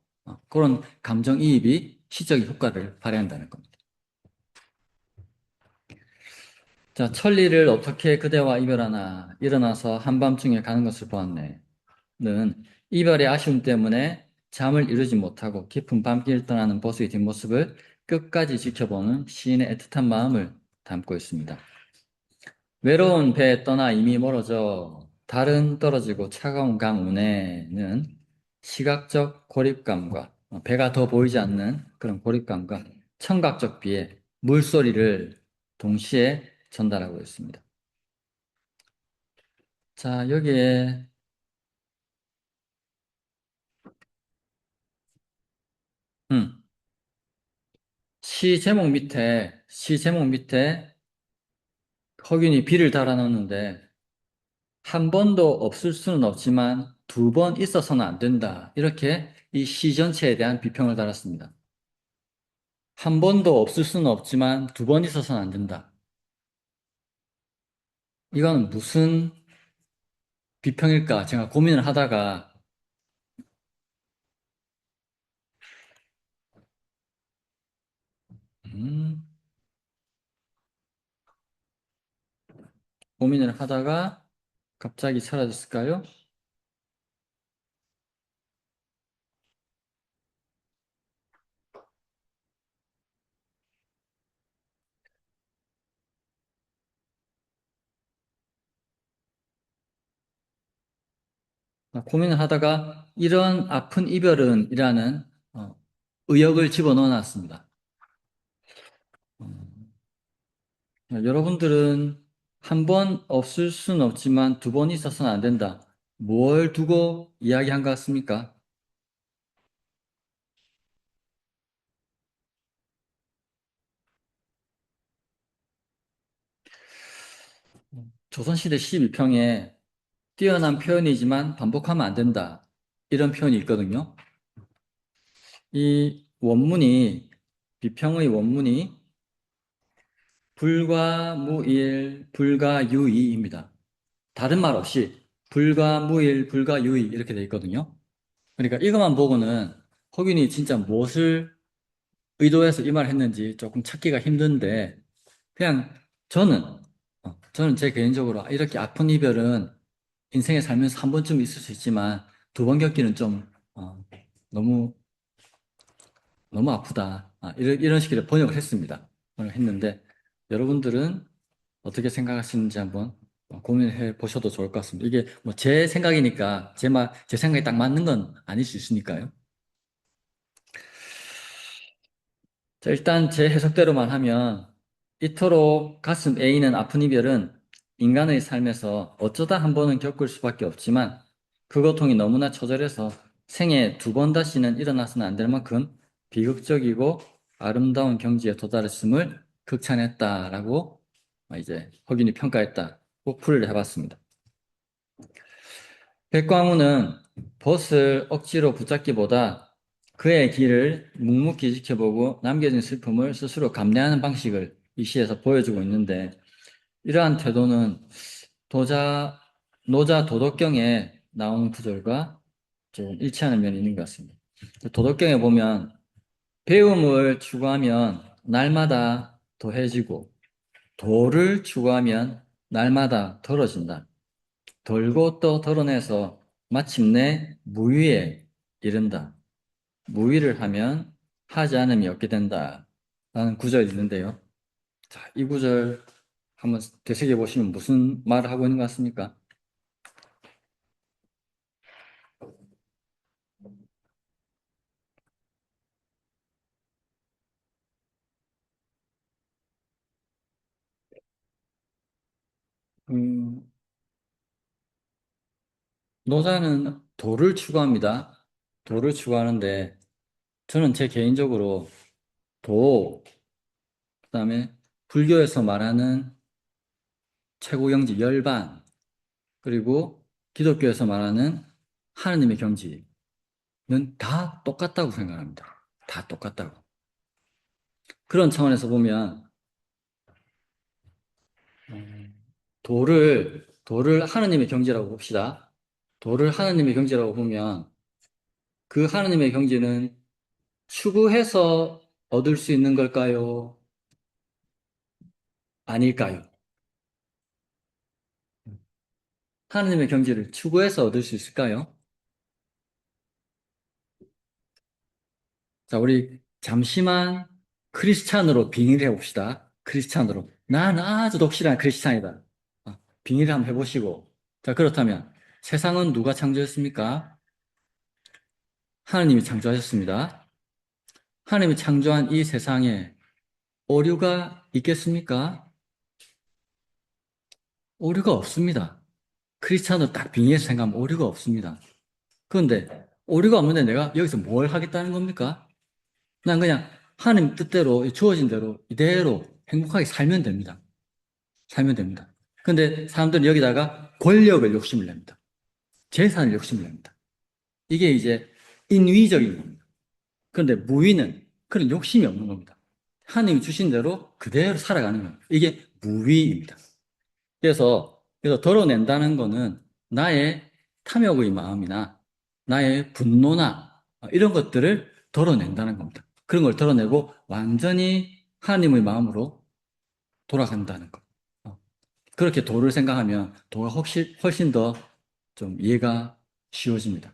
그런 감정이입이 시적인 효과를 발휘한다는 겁니다. 자, 천리를 어떻게 그대와 이별하나 일어나서 한밤중에 가는 것을 보았네. 는 이별의 아쉬움 때문에 잠을 이루지 못하고 깊은 밤길 떠나는 버스의 뒷모습을 끝까지 지켜보는 시인의 애틋한 마음을 담고 있습니다. 외로운 배 떠나 이미 멀어져 달은 떨어지고 차가운 강 운해는 시각적 고립감과 배가 더 보이지 않는 그런 고립감과 청각적 비의 물소리를 동시에 전달하고 있습니다. 자, 여기에 음, 시 제목 밑에 허균이 비를 달아놓는데 한 번도 없을 수는 없지만 두 번 있어서는 안 된다. 이렇게 이 시 전체에 대한 비평을 달았습니다. 한 번도 없을 수는 없지만 두 번 있어서는 안 된다. 이건 무슨 비평일까? 제가 고민을 하다가 음, 고민을 하다가 갑자기 사라졌을까요? 고민을 하다가 이런 아픈 이별은 이라는 의역을 집어넣어 놨습니다. 여러분들은 한 번 없을 수는 없지만 두 번 있어서는 안 된다. 뭘 두고 이야기한 것 같습니까? 조선시대 12평에 뛰어난 표현이지만 반복하면 안 된다. 이런 표현이 있거든요. 이 원문이, 비평의 원문이 불과무일, 불가유의입니다. 다른 말 없이 불과무일, 불가유의 이렇게 돼 있거든요. 그러니까 이것만 보고는 허균이 진짜 무엇을 의도해서 이 말을 했는지 조금 찾기가 힘든데, 그냥 저는, 저는 제 개인적으로 이렇게 아픈 이별은 인생에 살면서 한 번쯤 있을 수 있지만 두 번 겪기는 좀, 너무, 너무 아프다. 이런 식으로 번역을 했습니다. 번역을 했는데, 여러분들은 어떻게 생각하시는지 한번 고민해 보셔도 좋을 것 같습니다. 이게 뭐 제 생각이니까 제 생각이 딱 맞는 건 아닐 수 있으니까요. 자, 일단 제 해석대로만 하면 이토록 가슴 애이는 아픈 이별은 인간의 삶에서 어쩌다 한 번은 겪을 수밖에 없지만 그 고통이 너무나 처절해서 생애 두 번 다시는 일어나서는 안 될 만큼 비극적이고 아름다운 경지에 도달했음을 극찬했다라고 이제 허균이 평가했다고 풀이를 해봤습니다. 백광우는 벗을 억지로 붙잡기보다 그의 길을 묵묵히 지켜보고 남겨진 슬픔을 스스로 감내하는 방식을 이 시에서 보여주고 있는데, 이러한 태도는 도자, 노자 도덕경에 나오는 구절과 좀 일치하는 면이 있는 것 같습니다. 도덕경에 보면 배움을 추구하면 날마다 더해지고 도를 추구하면 날마다 덜어진다. 덜고 또 덜어내서 마침내 무위에 이른다. 무위를 하면 하지 않음이 없게 된다. 라는 구절이 있는데요. 자, 이 구절 한번 되새겨 보시면 무슨 말을 하고 있는 것 같습니까? 음, 노자는 도를 추구합니다. 도를 추구하는데 저는 제 개인적으로 도, 그다음에 불교에서 말하는 최고경지 열반, 그리고 기독교에서 말하는 하느님의 경지 는 다 똑같다고 생각합니다. 다 똑같다고. 그런 차원에서 보면 도를 하느님의 경지라고 봅시다. 도를 하느님의 경지라고 보면 그 하느님의 경지는 추구해서 얻을 수 있는 걸까요? 아닐까요? 하느님의 경지를 추구해서 얻을 수 있을까요? 자, 우리 잠시만 크리스찬으로 빙의를 해봅시다. 크리스찬으로. 난 아주 독실한 크리스찬이다. 빙의를 한번 해보시고. 자, 그렇다면 세상은 누가 창조했습니까? 하느님이 창조하셨습니다. 하느님이 창조한 이 세상에 오류가 있겠습니까? 오류가 없습니다. 크리스찬으로 딱 빙의해서 생각하면 오류가 없습니다. 그런데 오류가 없는데 내가 여기서 뭘 하겠다는 겁니까? 난 그냥 하느님 뜻대로 주어진 대로 이대로 행복하게 살면 됩니다. 살면 됩니다. 근데 사람들은 여기다가 권력을 욕심을 냅니다. 재산을 욕심을 냅니다. 이게 이제 인위적인 겁니다. 그런데 무위는 그런 욕심이 없는 겁니다. 하나님이 주신 대로 그대로 살아가는 겁니다. 이게 무위입니다. 그래서 덜어낸다는 거는 나의 탐욕의 마음이나 나의 분노나 이런 것들을 덜어낸다는 겁니다. 그런 걸 덜어내고 완전히 하나님의 마음으로 돌아간다는 것. 그렇게 도를 생각하면 도가 훨씬 더 좀 이해가 쉬워집니다.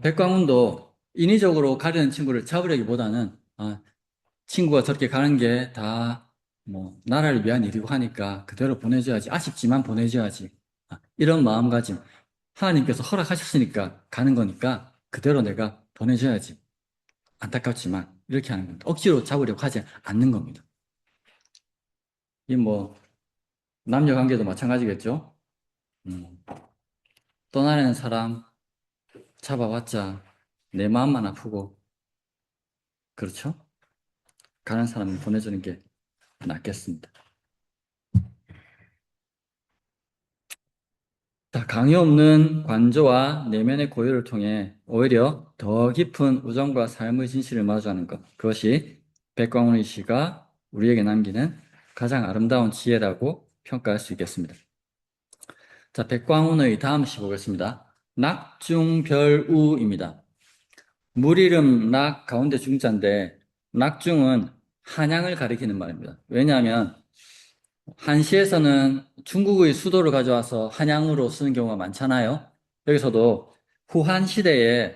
백광훈도 인위적으로 가려는 친구를 잡으려기보다는 친구가 저렇게 가는 게 다 뭐 나라를 위한 일이고 하니까 그대로 보내줘야지. 아쉽지만 보내줘야지. 이런 마음가짐. 하나님께서 허락하셨으니까 가는 거니까 그대로 내가 보내줘야지. 안타깝지만 이렇게 하는 겁니다. 억지로 잡으려고 하지 않는 겁니다. 이 뭐 남녀 관계도 마찬가지겠죠. 음, 떠나려는 사람 잡아봤자 내 마음만 아프고 그렇죠? 가는 사람을 보내주는 게 낫겠습니다. 자, 강요 없는 관조와 내면의 고요를 통해 오히려 더 깊은 우정과 삶의 진실을 마주하는 것. 그것이 백광훈의 시가 우리에게 남기는 가장 아름다운 지혜라고 평가할 수 있겠습니다. 자, 백광훈의 다음 시 보겠습니다. 낙중별우입니다. 물이름 낙 가운데 중자인데 낙중은 한양을 가리키는 말입니다. 왜냐하면 한시에서는 중국의 수도를 가져와서 한양으로 쓰는 경우가 많잖아요. 여기서도 후한시대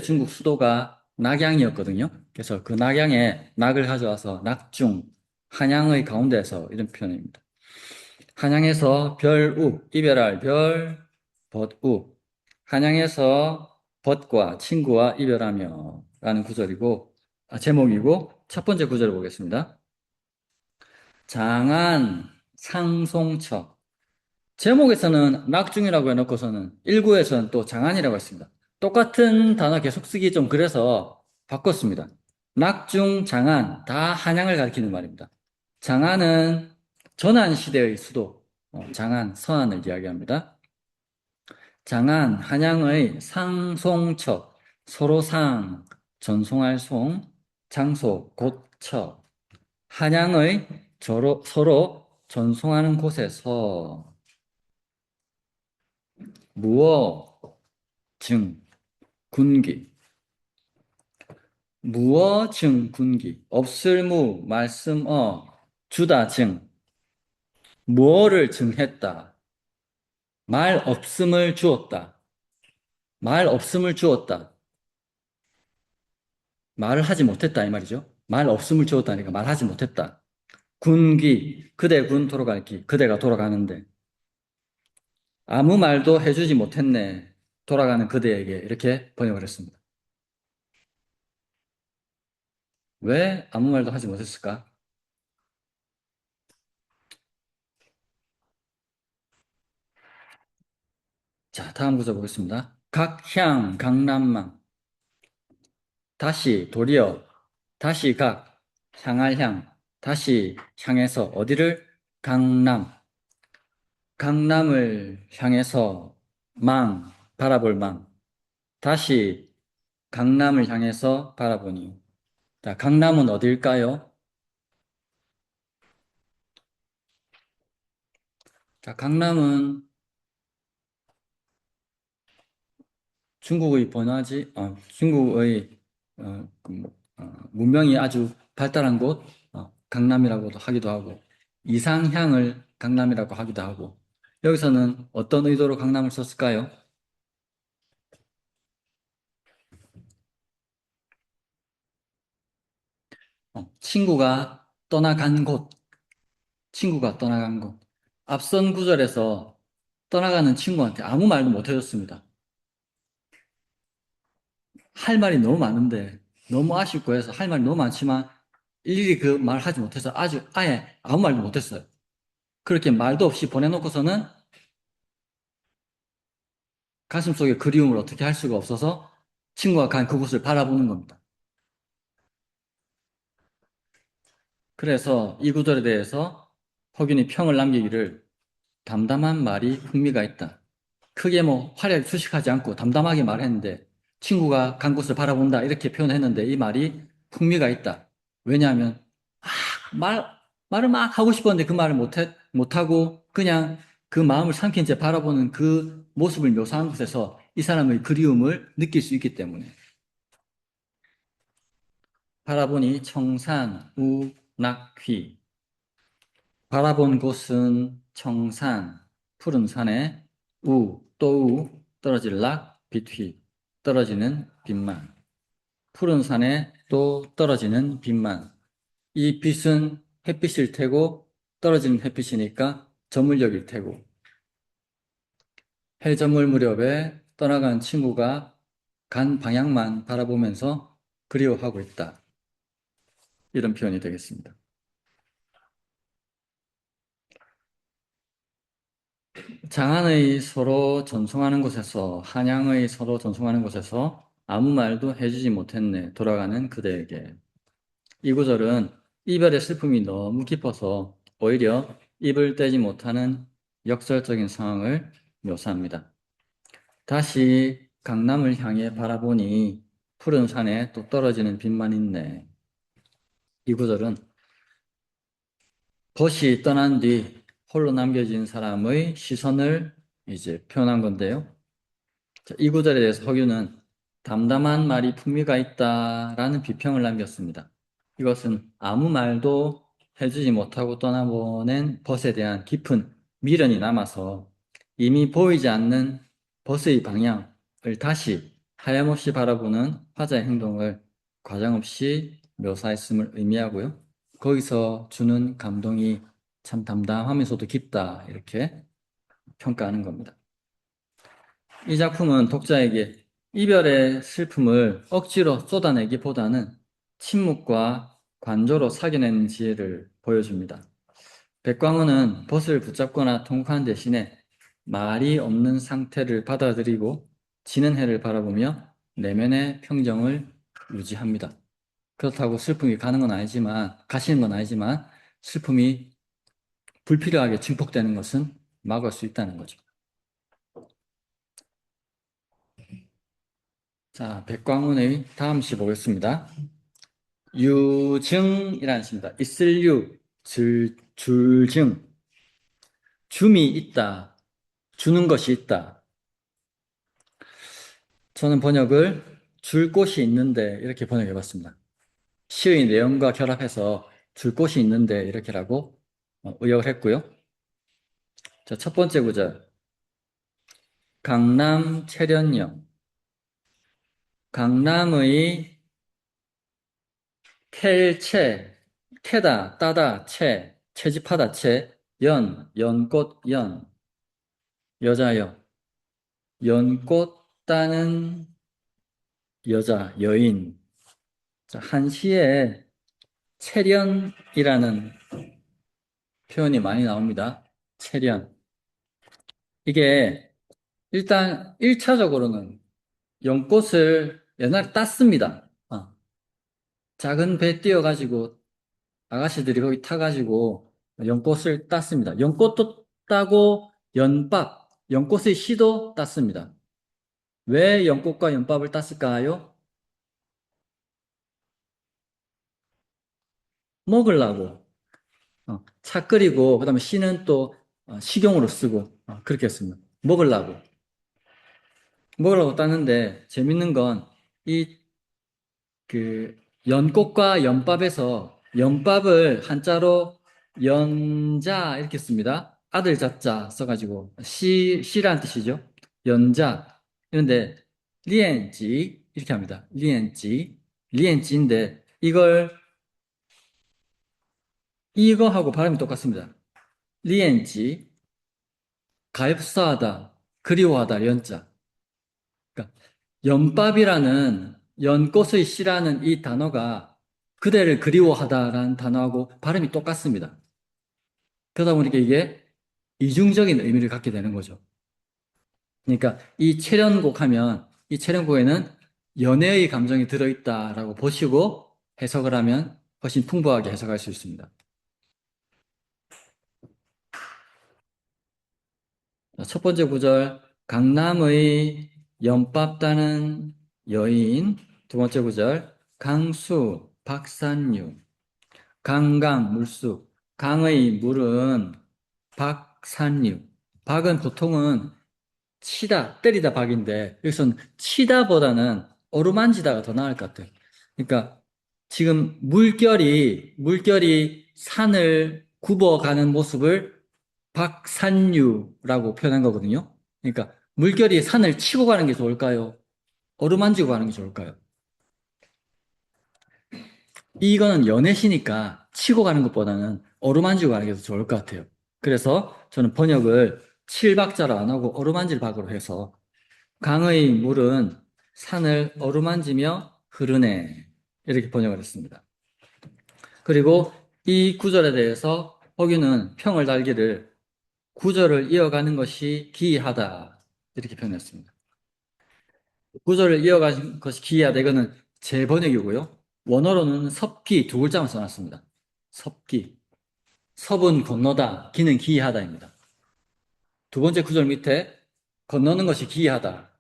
중국 수도가 낙양이었거든요. 그래서 그 낙양에 낙을 가져와서 낙중, 한양의 가운데에서 이런 표현입니다. 한양에서 별우, 이별할 별, 벗우. 한양에서 벗과 친구와 이별하며 라는 구절이고, 제목이고, 첫 번째 구절을 보겠습니다. 장안 상송처. 제목에서는 낙중이라고 해놓고서는 일구에서는 또 장안이라고 했습니다. 똑같은 단어 계속 쓰기 좀 그래서 바꿨습니다. 낙중, 장안 다 한양을 가리키는 말입니다. 장안은 전한시대의 수도, 장안, 서안을 이야기합니다. 장안, 한양의 상송처, 서로 상, 전송할 송, 장소, 곳처, 한양의 서로 전송하는 곳에서 무어, 증, 군기. 무어, 증, 군기. 없을 무, 말씀 주다, 증. 무어를 증했다. 말 없음을 주었다. 말 없음을 주었다. 말을 하지 못했다 이 말이죠. 말 없음을 주었다니까 말하지 못했다. 군기, 그대 군 돌아갈 기, 그대가 돌아가는데 아무 말도 해주지 못했네. 돌아가는 그대에게 이렇게 번역을 했습니다. 왜 아무 말도 하지 못했을까? 자, 다음 구절 보겠습니다. 각향, 강남망. 다시, 도리어, 다시 각, 향할 향, 다시 향해서 어디를? 강남. 강남을 향해서 망, 바라볼 망. 다시 강남을 향해서 바라보니. 자, 강남은 어딜까요? 자, 강남은 중국의 번화지, 중국의 문명이 아주 발달한 곳, 강남이라고도 하기도 하고, 이상향을 강남이라고 하기도 하고, 여기서는 어떤 의도로 강남을 썼을까요? 친구가 떠나간 곳, 친구가 떠나간 곳. 앞선 구절에서 떠나가는 친구한테 아무 말도 못 해줬습니다. 할 말이 너무 많은데, 너무 아쉽고 해서 할 말이 너무 많지만, 일일이 그 말 하지 못해서 아예 아무 말도 못했어요. 그렇게 말도 없이 보내놓고서는 가슴속에 그리움을 어떻게 할 수가 없어서 친구가 간 그곳을 바라보는 겁니다. 그래서 이 구절에 대해서 허균이 평을 남기기를 담담한 말이 흥미가 있다. 크게 뭐 화려하게 수식하지 않고 담담하게 말했는데 친구가 간 곳을 바라본다 이렇게 표현했는데 이 말이 흥미가 있다. 왜냐하면 아, 말, 말을 막 하고 싶었는데 그 말을 못하고 그냥 그 마음을 삼킨 채 바라보는 그 모습을 묘사한 곳에서 이 사람의 그리움을 느낄 수 있기 때문에 바라보니 청산, 우, 낙, 휘. 바라본 곳은 청산, 푸른 산에 우, 또 우, 떨어질 낙, 빛, 휘. 떨어지는 빛만. 푸른 산에 또 떨어지는 빛만. 이 빛은 햇빛일 테고 떨어지는 햇빛이니까 저물력일 테고 해저물 무렵에 떠나간 친구가 간 방향만 바라보면서 그리워하고 있다. 이런 표현이 되겠습니다. 장안의 서로 전송하는 곳에서, 한양의 서로 전송하는 곳에서 아무 말도 해주지 못했네. 돌아가는 그대에게. 이 구절은 이별의 슬픔이 너무 깊어서 오히려 입을 떼지 못하는 역설적인 상황을 묘사합니다. 다시 강남을 향해 바라보니 푸른 산에 또 떨어지는 빛만 있네. 이 구절은 벗이 떠난 뒤 홀로 남겨진 사람의 시선을 이제 표현한 건데요. 자, 이 구절에 대해서 허균은 담담한 말이 풍미가 있다라는 비평을 남겼습니다. 이것은 아무 말도 해주지 못하고 떠나보낸 벗에 대한 깊은 미련이 남아서 이미 보이지 않는 벗의 방향을 다시 하염없이 바라보는 화자의 행동을 과장없이 묘사했음을 의미하고요. 거기서 주는 감동이 참 담담하면서도 깊다, 이렇게 평가하는 겁니다. 이 작품은 독자에게 이별의 슬픔을 억지로 쏟아내기보다는 침묵과 관조로 사겨내는 지혜를 보여줍니다. 백광호는 벗을 붙잡거나 통과한 대신에 말이 없는 상태를 받아들이고 지는 해를 바라보며 내면의 평정을 유지합니다. 그렇다고 슬픔이 가시는 건 아니지만 슬픔이 불필요하게 증폭되는 것은 막을 수 있다는 거죠. 자, 백광훈의 다음 시 보겠습니다. 유증이라는 시입니다. 있을 유, 줄증. 줌이 있다. 주는 것이 있다. 저는 번역을 줄 곳이 있는데 이렇게 번역해 봤습니다. 시의 내용과 결합해서 줄 곳이 있는데 이렇게라고 의역을 했고요. 자, 첫 번째 구절. 강남 채련역. 강남의 캘채, 캐다, 따다, 채집하다, 연꽃, 여자여. 연꽃 따는 여자, 여인. 자, 한 시에 채련이라는 표현이 많이 나옵니다. 채련. 이게 일단 1차적으로는 연꽃을 옛날에 땄습니다. 작은 배 띄어가지고 아가씨들이 거기 타가지고 연꽃을 땄습니다. 연꽃도 따고 연꽃의 씨도 땄습니다. 왜 연꽃과 연밥을 땄을까요? 먹으려고. 차 끓이고 그다음에 씨는 또 식용으로 쓰고 그렇게 했습니다. 먹으려고 땄는데 재밌는 건 이 그 연꽃과 연밥에서 연밥을 한자로 연자 이렇게 씁니다. 아들 자자 써가지고 씨라는 뜻이죠. 연자. 그런데 리엔지 이렇게 합니다. 리엔지인데 이거하고 발음이 똑같습니다. 리엔지 가엾사하다 그리워하다 연자. 그러니까 연밥이라는 연꽃의 씨라는 이 단어가 그대를 그리워하다라는 단어하고 발음이 똑같습니다. 그러다 보니까 이게 이중적인 의미를 갖게 되는 거죠. 그러니까 이 채련곡에는 연애의 감정이 들어있다라고 보시고 해석을 하면 훨씬 풍부하게 해석할 수 있습니다. 첫 번째 구절, 강남의 연밥 따는 여인. 두 번째 구절, 강수, 박산류. 강강, 물수. 강의 물은 박산류. 박은 보통은 치다, 때리다 박인데, 여기서는 치다보다는 어루만지다가 더 나을 것 같아요. 그러니까 지금 물결이 산을 굽어가는 모습을 박산류라고 표현한 거거든요. 그러니까 물결이 산을 치고 가는 게 좋을까요? 어루만지고 가는 게 좋을까요? 이거는 연애시니까 치고 가는 것보다는 어루만지고 가는 게 더 좋을 것 같아요. 그래서 저는 번역을 칠박자로 안 하고 어루만질 박으로 해서 강의 물은 산을 어루만지며 흐르네. 이렇게 번역을 했습니다. 그리고 이 구절에 대해서 허균은 평을 달기를 구절을 이어가는 것이 기이하다. 이렇게 표현했습니다. 구절을 이어가는 것이 기이하다. 이거는 제 번역이고요. 원어로는 섭기 두 글자만 써놨습니다. 섭기. 섭은 건너다, 기는 기이하다입니다. 두 번째 구절 밑에 건너는 것이 기이하다.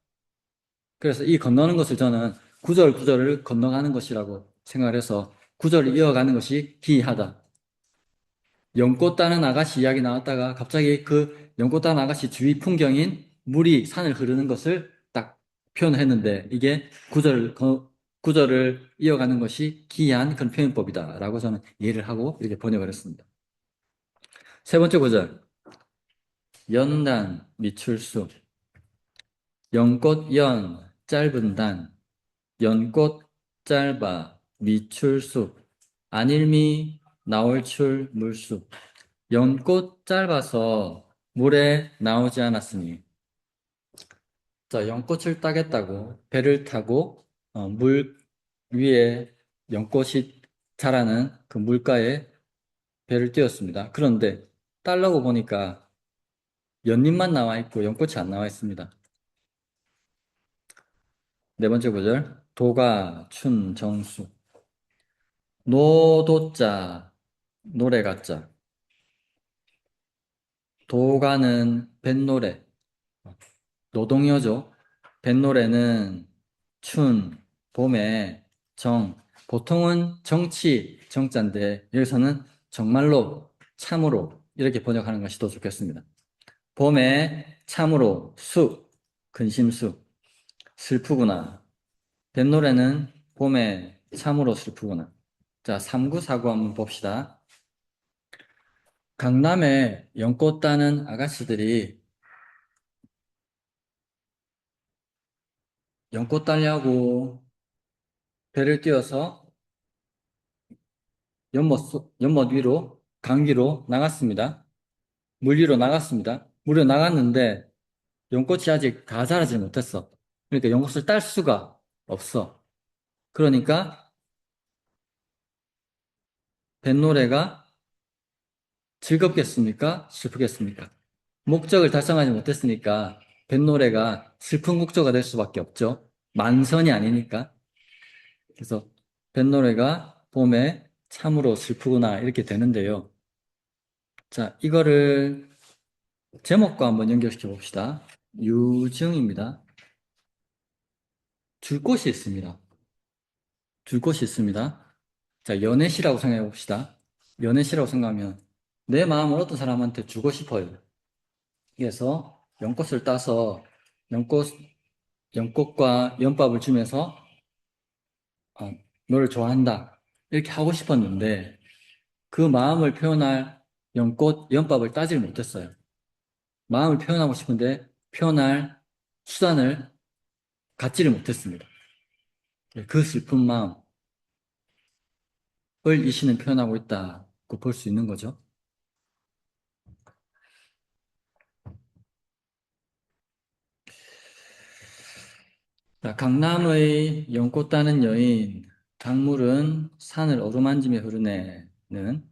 그래서 이 건너는 것을 저는 구절을 건너가는 것이라고 생각을 해서 구절을 이어가는 것이 기이하다. 연꽃 따는 아가씨 이야기 나왔다가 갑자기 그 연꽃 따는 아가씨 주위 풍경인 물이 산을 흐르는 것을 딱 표현했는데 이게 구절을 이어가는 것이 기이한 그런 표현법이다라고 저는 이해를 하고 이렇게 번역을 했습니다. 세 번째 구절. 연단 미출수. 연꽃 연 짧은 단. 연꽃 짧아 미출수. 안일미 나올출 물수. 연꽃 짧아서 물에 나오지 않았으니. 자, 연꽃을 따겠다고 배를 타고 물 위에 연꽃이 자라는 그 물가에 배를 띄웠습니다. 그런데 따려고 보니까 연잎만 나와 있고 연꽃이 안 나와 있습니다. 네 번째 구절. 도가 춘정수. 노도자 노래가자. 도가는 뱃노래. 노동요죠. 뱃노래는 춘, 봄에 정. 보통은 정치, 정자인데 여기서는 정말로, 참으로 이렇게 번역하는 것이 더 좋겠습니다. 봄에 참으로 수, 근심수. 슬프구나. 뱃노래는 봄에 참으로 슬프구나. 자, 3구, 4구 한번 봅시다. 강남에 연꽃 따는 아가씨들이 연꽃 따려고 배를 띄워서 연못 위로, 강 위로 나갔습니다. 물 위로 나갔습니다. 물 위로 나갔는데 연꽃이 아직 다 자라지 못했어. 그러니까 연꽃을 딸 수가 없어. 그러니까 뱃노래가 즐겁겠습니까? 슬프겠습니까? 목적을 달성하지 못했으니까 뱃노래가 슬픈 국조가 될 수밖에 없죠. 만선이 아니니까. 그래서 뱃노래가 봄에 참으로 슬프구나 이렇게 되는데요. 자, 이거를 제목과 한번 연결시켜 봅시다. 유증입니다. 줄 곳이 있습니다. 줄 곳이 있습니다. 자, 연애시라고 생각해 봅시다. 연애시라고 생각하면 내 마음을 어떤 사람한테 주고 싶어요. 그래서 연꽃을 따서 연꽃, 연꽃과 연밥을 주면서 어, 너를 좋아한다. 이렇게 하고 싶었는데 그 마음을 표현할 연꽃, 연밥을 따질 못했어요. 마음을 표현하고 싶은데 표현할 수단을 갖지를 못했습니다. 그 슬픈 마음을 이 시는 표현하고 있다고 볼 수 있는 거죠. 자, 강남의 연꽃 따는 여인, 강물은 산을 어루만지며 흐르네는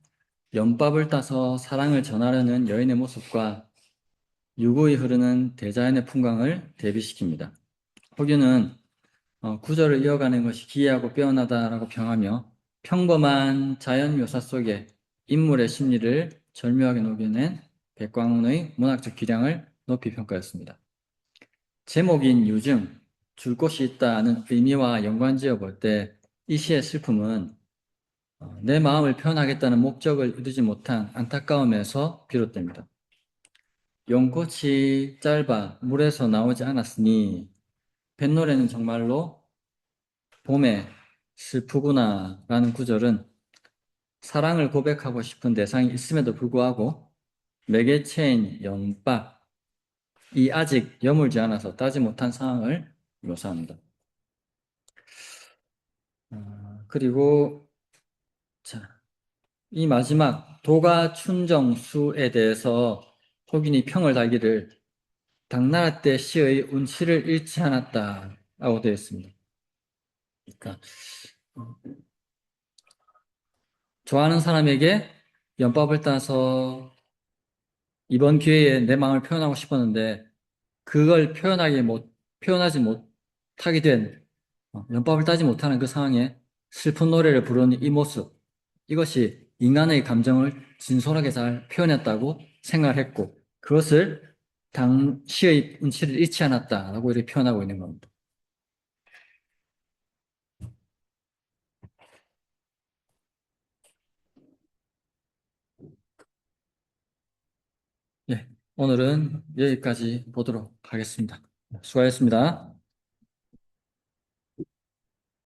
연밥을 따서 사랑을 전하려는 여인의 모습과 유고히 흐르는 대자연의 풍광을 대비시킵니다. 호규는 구절을 이어가는 것이 기이하고 빼어나다라고 평하며 평범한 자연 묘사 속에 인물의 심리를 절묘하게 녹여낸 백광훈의 문학적 기량을 높이 평가했습니다. 제목인 유증, 줄 곳이 있다는 의미와 연관지어 볼 때 이 시의 슬픔은 내 마음을 표현하겠다는 목적을 이루지 못한 안타까움에서 비롯됩니다. 연꽃이 짧아 물에서 나오지 않았으니 뱃노래는 정말로 봄에 슬프구나 라는 구절은 사랑을 고백하고 싶은 대상이 있음에도 불구하고 매개체인 연밥이 아직 여물지 않아서 따지 못한 상황을 묘사합니다. 그리고 자, 이 마지막 도가 춘정수에 대해서 혹인이 평을 달기를 당나라 때 시의 운치를 잃지 않았다라고 되어 있습니다. 그러니까 좋아하는 사람에게 연밥을 따서 이번 기회에 내 마음을 표현하고 싶었는데 그걸 표현하지 못하게 된 연밥을 따지 못하는 그 상황에 슬픈 노래를 부르는 이 모습, 이것이 인간의 감정을 진솔하게 잘 표현했다고 생각을 했고 그것을 당시의 운치를 잃지 않았다라고 이렇게 표현하고 있는 겁니다. 예, 오늘은 여기까지 보도록 하겠습니다. 수고하셨습니다.